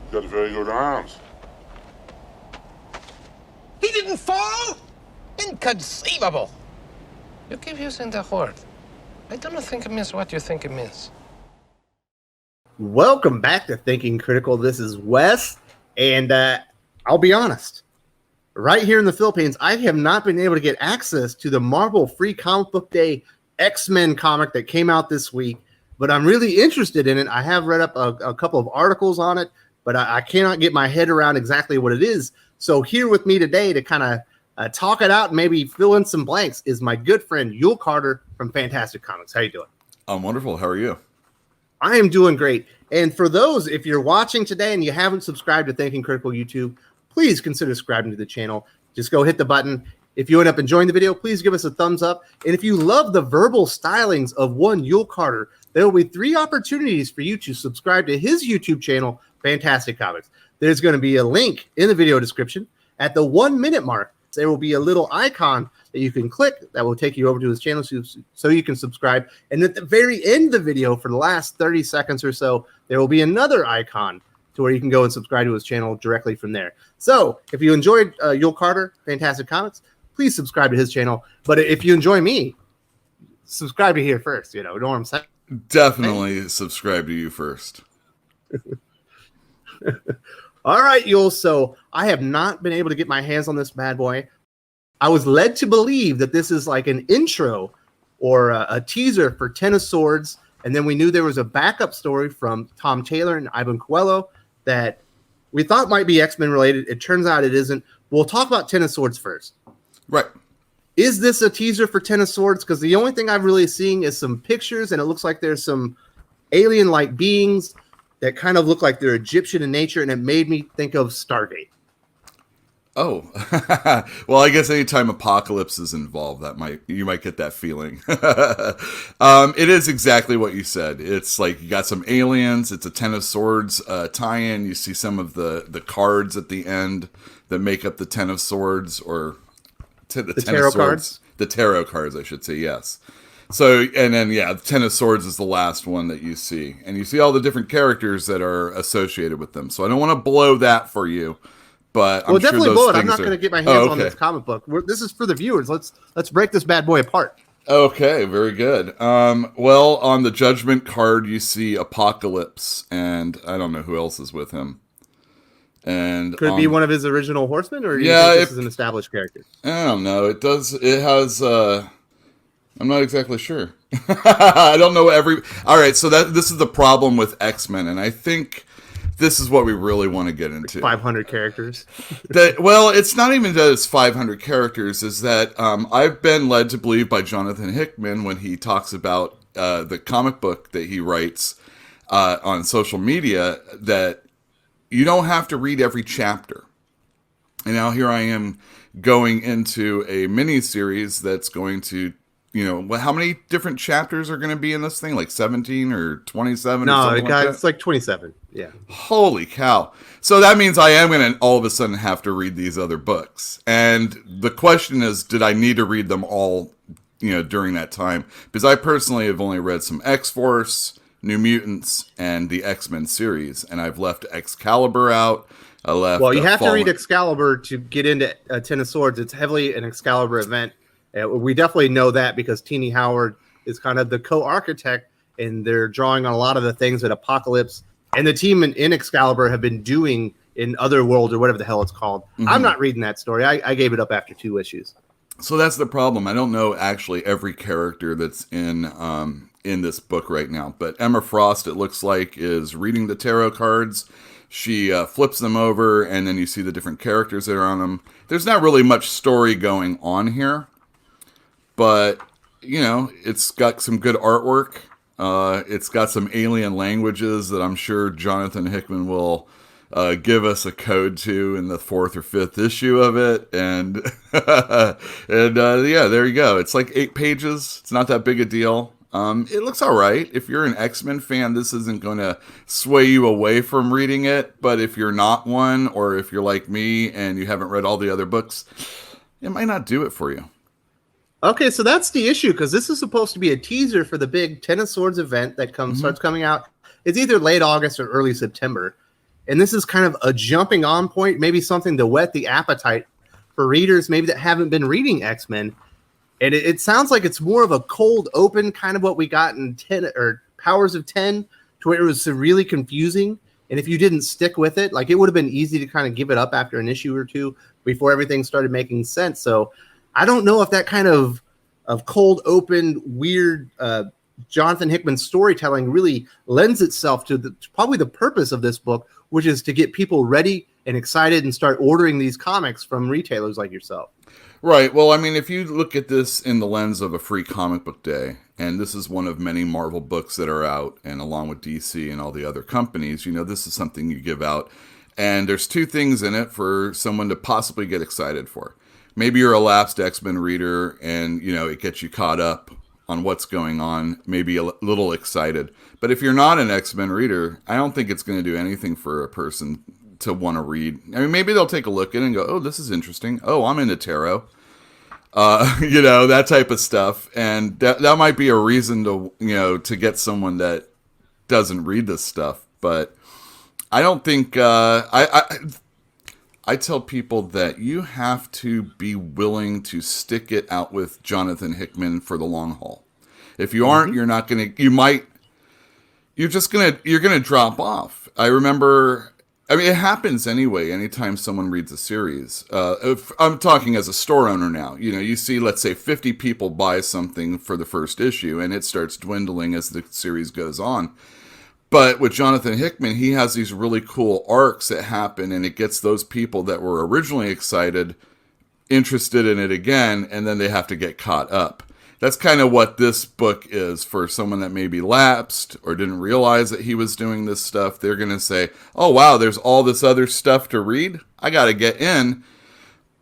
Got very good arms. He didn't fall? Inconceivable. You keep using the word. I don't think it means what you think it means. Welcome back to Thinking Critical. This is Wes, and I'll be honest. Right here in the Philippines, I have not been able to get access to the Marvel Free Comic Book Day X-Men comic that came out this week, but I'm really interested in it. I have read up a couple of articles on it, but I cannot get my head around exactly what it is. So here with me today to kind of talk it out and maybe fill in some blanks is my good friend Yul Carter from Fantastic Comics. How you doing? I'm wonderful. How are you? I am doing great. And for those, if you're watching today and you haven't subscribed to Thinking Critical YouTube, please consider subscribing to the channel. Just go hit the button. If you end up enjoying the video, please give us a thumbs up. And if you love the verbal stylings of one Yul Carter, there will be 3 opportunities for you to subscribe to his YouTube channel, Fantastic Comics. There's going to be a link in the video description. At the 1 minute mark, there will be a little icon that you can click that will take you over to his channel so you can subscribe. And at the very end of the video, for the last 30 seconds or so, there will be another icon to where you can go and subscribe to his channel directly from there. So if you enjoyed Yul Carter, Fantastic Comics, please subscribe to his channel. But if you enjoy me, subscribe to here first. You know what I'm saying? Definitely subscribe to you first. All right, Yul. So I have not been able to get my hands on this bad boy. I was led to believe that this is like an intro or a teaser for Ten of Swords. And then we knew there was a backup story from Tom Taylor and Ivan Coelho that we thought might be X-Men related. It turns out it isn't. We'll talk about Ten of Swords first. Right. Is this a teaser for Ten of Swords? Because the only thing I'm really seeing is some pictures, and it looks like there's some alien-like beings that kind of look like they're Egyptian in nature, and it made me think of Stargate. Oh, well, I guess anytime Apocalypse is involved, you might get that feeling. It is exactly what you said. It's like you got some aliens. It's a Ten of Swords tie-in. You see some of the cards at the end that make up the Ten of Swords, or the Ten tarot of Swords. Cards? The tarot cards, I should say, yes. So, and then, yeah, the Ten of Swords is the last one that you see. And you see all the different characters that are associated with them. So I don't want to blow that for you. But well, definitely blow it. I'm not going to get my hands on this comic book. This is for the viewers. Let's break this bad boy apart. Okay, very good. Well, on the Judgment card, you see Apocalypse, and I don't know who else is with him. And could it be one of his original Horsemen, or yeah, you think this is an established character? I don't know. It does. It has. I'm not exactly sure. I don't know All right, so this is the problem with X-Men, and I think this is what we really want to get into. 500 characters. Well, it's not even that it's 500 characters. Is that I've been led to believe by Jonathan Hickman when he talks about the comic book that he writes on social media that you don't have to read every chapter. And now here I am going into a mini-series that's going to, how many different chapters are going to be in this thing? Like 17 or 27? No, or something it's like 27. Yeah. Holy cow. So that means I am going to all of a sudden have to read these other books. And the question is, did I need to read them all, during that time? Because I personally have only read some X-Force, New Mutants, and the X-Men series. And I've left Excalibur out. Well, you have to read Excalibur to get into Ten of Swords. It's heavily an Excalibur event. We definitely know that because Teenie Howard is kind of the co-architect, and they're drawing on a lot of the things that Apocalypse and the team in Excalibur have been doing in Otherworld or whatever the hell it's called. Mm-hmm. I'm not reading that story. I gave it up after 2 issues. So that's the problem. I don't know actually every character that's in this book right now, but Emma Frost, it looks like, is reading the tarot cards. She flips them over, and then you see the different characters that are on them. There's not really much story going on here, but, it's got some good artwork. It's got some alien languages that I'm sure Jonathan Hickman will give us a code to in the 4th or 5th issue of it. And, yeah, there you go. It's like 8 pages. It's not that big a deal. It looks all right. If you're an X-Men fan, this isn't going to sway you away from reading it. But if you're not one, or if you're like me and you haven't read all the other books, it might not do it for you. Okay, so that's the issue, because this is supposed to be a teaser for the big Ten of Swords event that starts coming out. It's either late August or early September. And this is kind of a jumping on point, maybe something to whet the appetite for readers maybe that haven't been reading X-Men. And it sounds like it's more of a cold open, kind of what we got in 10 or Powers of 10, to where it was really confusing. And if you didn't stick with it, like, it would have been easy to kind of give it up after an issue or two before everything started making sense. So I don't know if that kind of cold open, weird Jonathan Hickman storytelling really lends itself to probably the purpose of this book, which is to get people ready and excited and start ordering these comics from retailers like yourself. Right. Well, I mean, if you look at this in the lens of a free comic book day, and this is one of many Marvel books that are out, and along with DC and all the other companies, this is something you give out. And there's two things in it for someone to possibly get excited for. Maybe you're a lapsed X-Men reader and, it gets you caught up on what's going on, maybe a little excited. But if you're not an X-Men reader, I don't think it's going to do anything for a person to want to read. I mean, maybe they'll take a look at it and go, oh, this is interesting. Oh, I'm into tarot. That type of stuff. And that might be a reason to get someone that doesn't read this stuff. But I don't think, I tell people that you have to be willing to stick it out with Jonathan Hickman for the long haul. If you aren't, you're not going to, you're going to drop off. I remember, it happens anyway, anytime someone reads a series. If I'm talking as a store owner now, you see, let's say 50 people buy something for the first issue and it starts dwindling as the series goes on. But with Jonathan Hickman, he has these really cool arcs that happen, and it gets those people that were originally excited interested in it again, and then they have to get caught up. That's kind of what this book is for someone that maybe lapsed or didn't realize that he was doing this stuff. They're going to say, oh, wow, there's all this other stuff to read. I got to get in.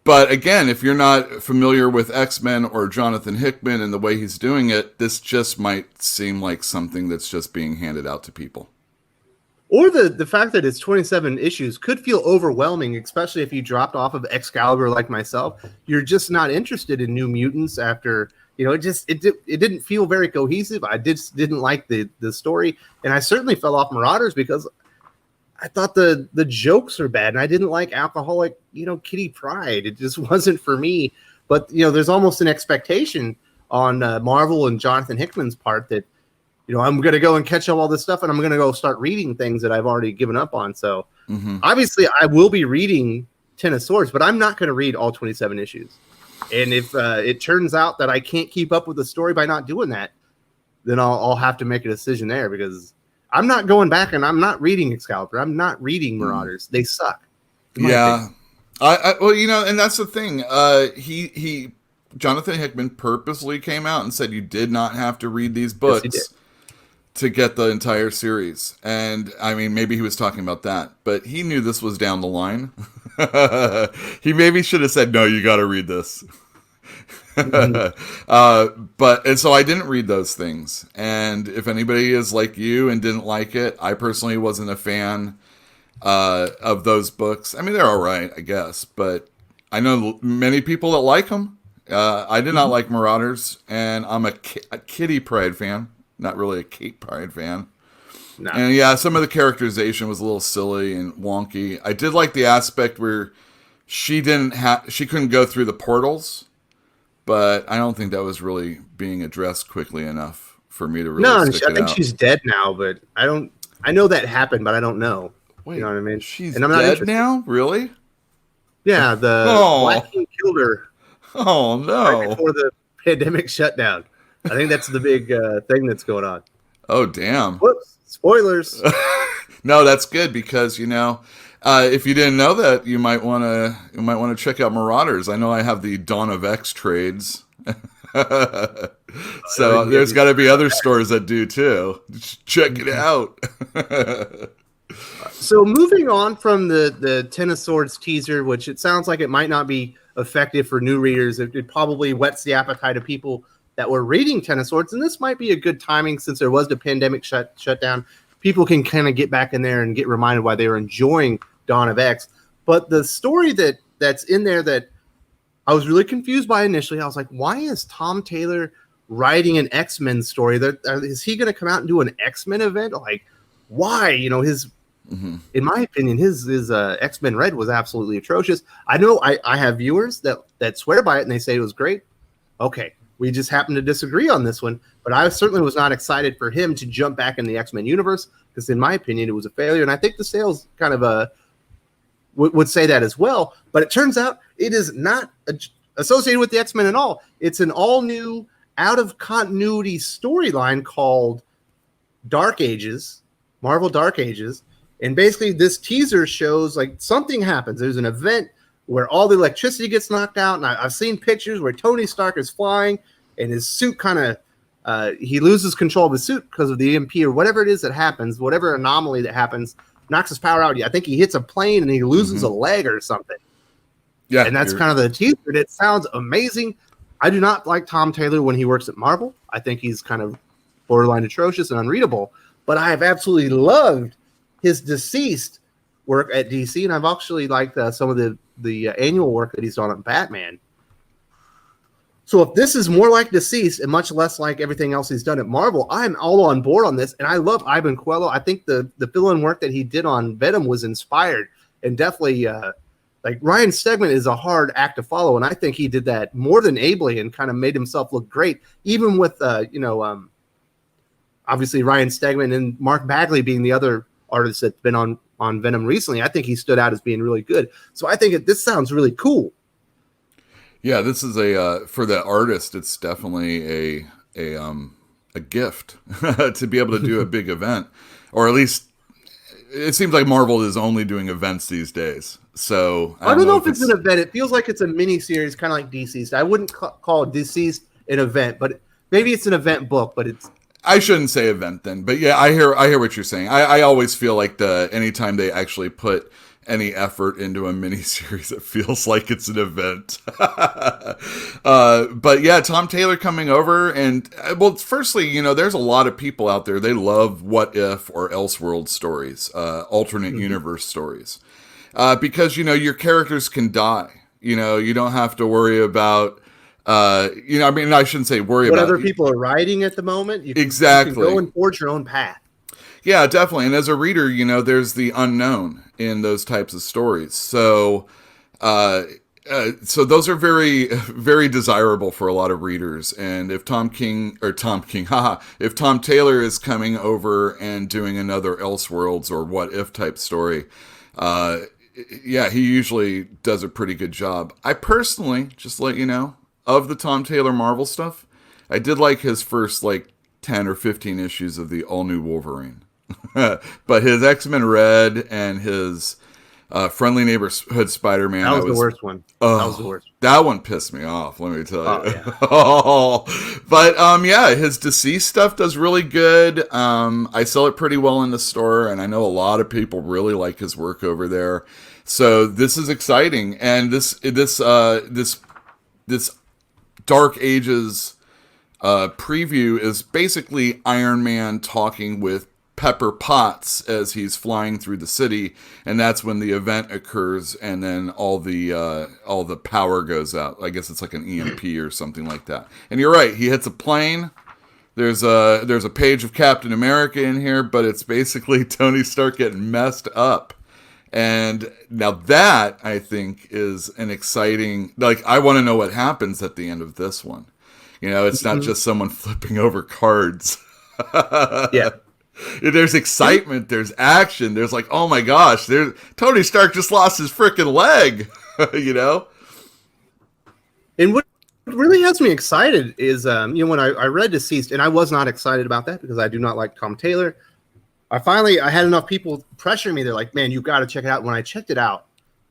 But again, if you're not familiar with X-Men or Jonathan Hickman and the way he's doing it, this just might seem like something that's just being handed out to people. Or the fact that it's 27 issues could feel overwhelming, especially if you dropped off of Excalibur like myself. You're just not interested in New Mutants after, it didn't feel very cohesive. I didn't like the story. And I certainly fell off Marauders because I thought the jokes are bad, and I didn't like alcoholic, Kitty Pryde. It just wasn't for me. But, there's almost an expectation on Marvel and Jonathan Hickman's part that, I'm going to go and catch up all this stuff, and I'm going to go start reading things that I've already given up on. So, obviously, I will be reading Ten of Swords, but I'm not going to read all 27 issues. And if it turns out that I can't keep up with the story by not doing that, then I'll have to make a decision there, because I'm not going back and I'm not reading Excalibur. I'm not reading Marauders. They suck. Yeah. Well, and that's the thing. Jonathan Hickman purposely came out and said you did not have to read these books to get the entire series. And maybe he was talking about that, but he knew this was down the line. He maybe should have said, no, you got to read this. And so I didn't read those things. And if anybody is like you and didn't like it, I personally wasn't a fan of those books. They're all right, I guess, but I know many people that like them. I did not like Marauders, and I'm a Kitty Pryde fan, not really a Kate Pryde fan. No. And yeah, some of the characterization was a little silly and wonky. I did like the aspect where she couldn't go through the portals. But I don't think that was really being addressed quickly enough for me to really stick it out. I think she's dead now, but I know that happened, but I don't know. Wait, you know what I mean? She's dead now? Really? Yeah, the Black King killed her. Oh, no. Right before the pandemic shutdown. I think that's the big thing that's going on. Oh, damn. Whoops. Spoilers. No, that's good because, if you didn't know that, you might want to check out Marauders. I know I have the Dawn of X trades, so there's got to be other stores that do too. Just check it out. So moving on from the Ten of Swords teaser, which it sounds like it might not be effective for new readers, it probably whets the appetite of people that were reading Ten of Swords, and this might be a good timing since there was the pandemic shutdown. People can kind of get back in there and get reminded why they were enjoying Dawn of X. But the story that's in there that I was really confused by initially, I was like, why is Tom Taylor writing an X-Men story? Is he going to come out and do an X-Men event? Like, why? In my opinion, his X-Men Red was absolutely atrocious. I know I have viewers that swear by it and they say it was great. Okay, we just happen to disagree on this one, but I certainly was not excited for him to jump back in the X-Men universe because, in my opinion, it was a failure, and I think the sales kind of would say that as well. But it turns out it is not associated with the X-Men at all. It's an all-new, out-of-continuity storyline called Dark Ages, Marvel Dark Ages, and basically this teaser shows like something happens. There's an event where all the electricity gets knocked out, and I've seen pictures where Tony Stark is flying, and his suit kind of he loses control of his suit because of the EMP or whatever it is that happens, whatever anomaly that happens, knocks his power out. I think he hits a plane and he loses a leg or something. Yeah, and that's kind of the teaser. It sounds amazing. I do not like Tom Taylor when he works at Marvel. I think he's kind of borderline atrocious and unreadable, but I have absolutely loved his deceased work at DC, and I've actually liked some of the annual work that he's done on Batman. So if this is more like Deceased and much less like everything else he's done at Marvel, I'm all on board on this, and I love Ivan Coelho. I think the fill-in work that he did on Venom was inspired, and definitely like Ryan Stegman is a hard act to follow, and I think he did that more than ably and kind of made himself look great, even with obviously Ryan Stegman and Mark Bagley being the other artists that's been on Venom recently. I think he stood out as being really good. So I think this sounds really cool. Yeah, this is for the artist, it's definitely a gift to be able to do a big event, or at least it seems like Marvel is only doing events these days. So I don't know if it's an event. It feels like it's a mini series, kind of like Deceased. I wouldn't call Deceased an event, but maybe it's an event book. But it's I shouldn't say event then. But yeah, I hear what you're saying. I always feel like anytime they actually put any effort into a miniseries, it feels like it's an event. But yeah, Tom Taylor coming over, and well, firstly, there's a lot of people out there, they love what if or Elseworld stories, alternate universe stories, because your characters can die. You don't have to worry about I mean, I shouldn't say worry what about other people are writing at the moment. Exactly. You can go and forge your own path. Yeah, definitely. And as a reader, there's the unknown in those types of stories. So, so those are very, very desirable for a lot of readers. And if if Tom Taylor is coming over and doing another Elseworlds or What If type story, yeah, he usually does a pretty good job. I personally, just to let you know, of the Tom Taylor Marvel stuff, I did like his first 10 or 15 issues of the all-new Wolverine. But his X-Men Red and his Friendly Neighborhood Spider-Man... That was the worst one. Oh, that was the worst. That one pissed me off, let me tell you. Yeah. But yeah, his Deceased stuff does really good. I sell it pretty well in the store, and I know a lot of people really like his work over there. So this is exciting. And this Dark Ages preview is basically Iron Man talking with Pepper Potts as he's flying through the city, and that's when the event occurs, and then all the power goes out. I guess it's like an EMP or something like that. And you're right, he hits a plane. There's a page of Captain America in here, but it's basically Tony Stark getting messed up. And now that, I think, is an exciting... I want to know what happens at the end of this one. It's not just someone flipping over cards. Yeah. There's excitement, there's action, there's oh my gosh, Tony Stark just lost his freaking leg, And what really has me excited is, when I read Deceased, and I was not excited about that because I do not like Tom Taylor. I had enough people pressuring me. They're like, man, you got to check it out. When I checked it out,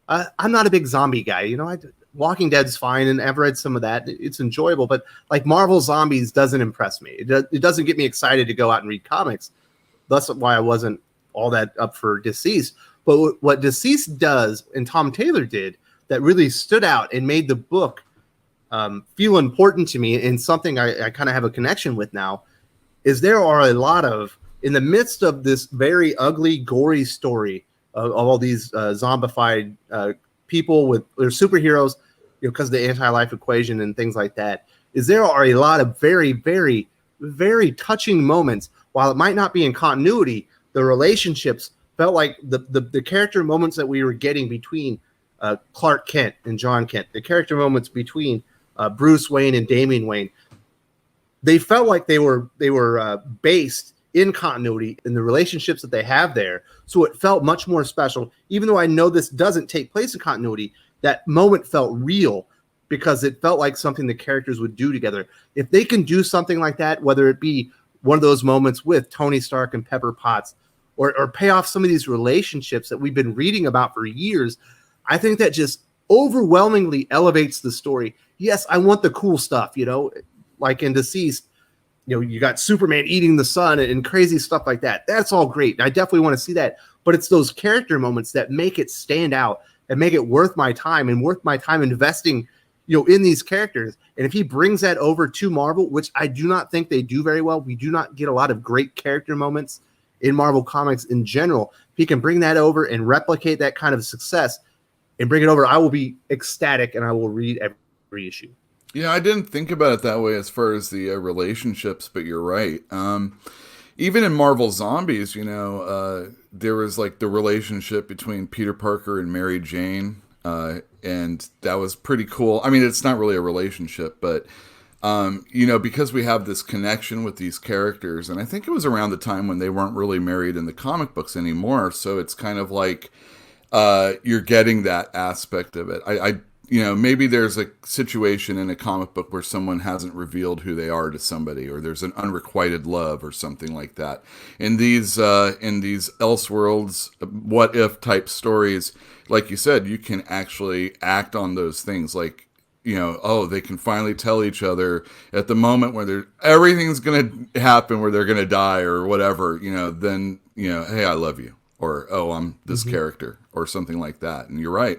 I'm not a big zombie guy. Walking Dead's fine, and I've read some of that. It's enjoyable, but Marvel Zombies doesn't impress me. It doesn't get me excited to go out and read comics. That's why I wasn't all that up for Deceased. But what Deceased does, and Tom Taylor did, that really stood out and made the book feel important to me, and something I kind of have a connection with now, is there are a lot of, in the midst of this very ugly, gory story of all these zombified people with or superheroes, because of the anti-life equation and things like that, is there are a lot of very, very, very touching moments. While it might not be in continuity, the relationships felt like the character moments that we were getting between Clark Kent and John Kent, the character moments between Bruce Wayne and Damian Wayne, they felt like they were based in continuity in the relationships that they have there. So it felt much more special. Even though I know this doesn't take place in continuity, that moment felt real because it felt like something the characters would do together. If they can do something like that, whether it be one of those moments with Tony Stark and Pepper Potts, or pay off some of these relationships that we've been reading about for years, I think that just overwhelmingly elevates the story. Yes, I want the cool stuff, like in Deceased, you got Superman eating the sun and crazy stuff like that. That's all great. I definitely want to see that. But it's those character moments that make it stand out and make it worth my time investing, in these characters. And if he brings that over to Marvel, which I do not think they do very well, we do not get a lot of great character moments in Marvel Comics in general. If he can bring that over and replicate that kind of success and bring it over, I will be ecstatic and I will read every issue. Yeah, I didn't think about it that way as far as the relationships, but you're right. Even in Marvel Zombies, there was like the relationship between Peter Parker and Mary Jane, and that was pretty cool. I mean, it's not really a relationship, but because we have this connection with these characters, and I think it was around the time when they weren't really married in the comic books anymore, so it's kind of like you're getting that aspect of it. Maybe there's a situation in a comic book where someone hasn't revealed who they are to somebody, or there's an unrequited love or something like that. In these Elseworlds, what if type stories, like you said, you can actually act on those things. Like, they can finally tell each other at the moment where everything's going to happen, where they're going to die or whatever, then, hey, I love you, or, oh, I'm this character, or something like that. And you're right.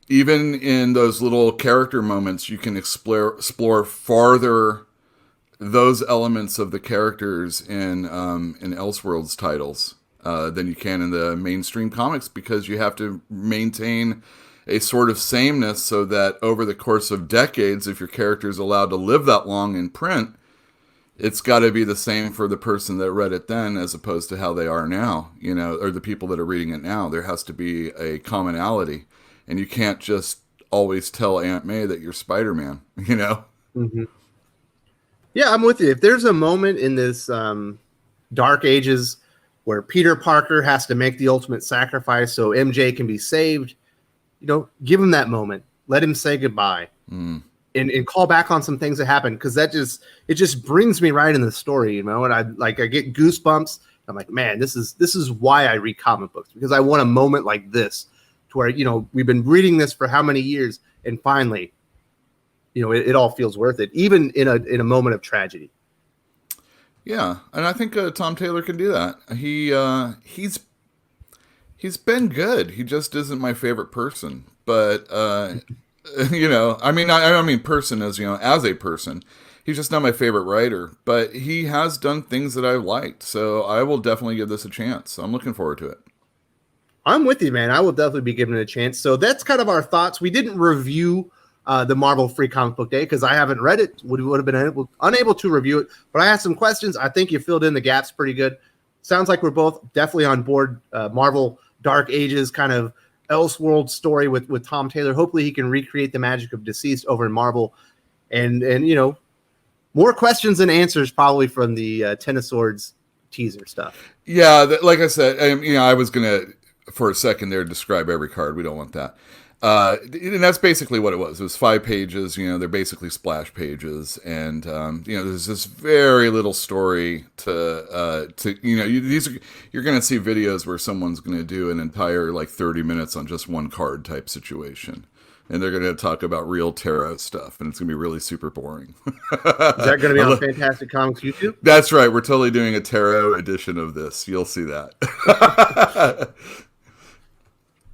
Even in those little character moments, you can explore farther those elements of the characters in Elseworlds titles than you can in the mainstream comics, because you have to maintain a sort of sameness so that over the course of decades, if your character is allowed to live that long in print, it's got to be the same for the person that read it then as opposed to how they are now, or the people that are reading it now. There has to be a commonality. And you can't just always tell Aunt May that you're Spider-Man, Mm-hmm. Yeah, I'm with you. If there's a moment in this Dark Ages where Peter Parker has to make the ultimate sacrifice so MJ can be saved, give him that moment. Let him say goodbye and call back on some things that happened, because it just brings me right in the story, and I get goosebumps. I'm like, man, this is why I read comic books, because I want a moment like this, where we've been reading this for how many years, and finally it all feels worth it, even in a moment of tragedy. Yeah, and I think Tom Taylor can do that. He's been good. He just isn't my favorite person, but I mean person as as a person, he's just not my favorite writer, but he has done things that I've liked, so I will definitely give this a chance. I'm looking forward to it. I'm with you, man. I will definitely be giving it a chance. So that's kind of our thoughts. We didn't review the Marvel Free Comic Book Day because I haven't read it. Would have been unable to review it. But I had some questions. I think you filled in the gaps pretty good. Sounds like we're both definitely on board. Marvel Dark Ages kind of Elseworld story with Tom Taylor. Hopefully he can recreate the magic of Deceased over in Marvel. And more questions than answers probably from the Ten of Swords teaser stuff. Yeah, like I said, I was going to, for a second there, describe every card. We don't want that. And that's basically what it was. It was 5 pages. They're basically splash pages, and there's this very little story to you're going to see videos where someone's going to do an entire 30 minutes on just one card type situation, and they're going to talk about real tarot stuff, and it's going to be really super boring. Is that going to be on Fantastic Comics YouTube? That's right. We're totally doing a tarot edition of this. You'll see that.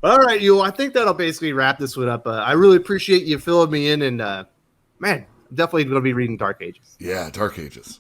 All right, Yul, I think that'll basically wrap this one up. I really appreciate you filling me in, and man, I'm definitely going to be reading Dark Ages. Yeah, Dark Ages.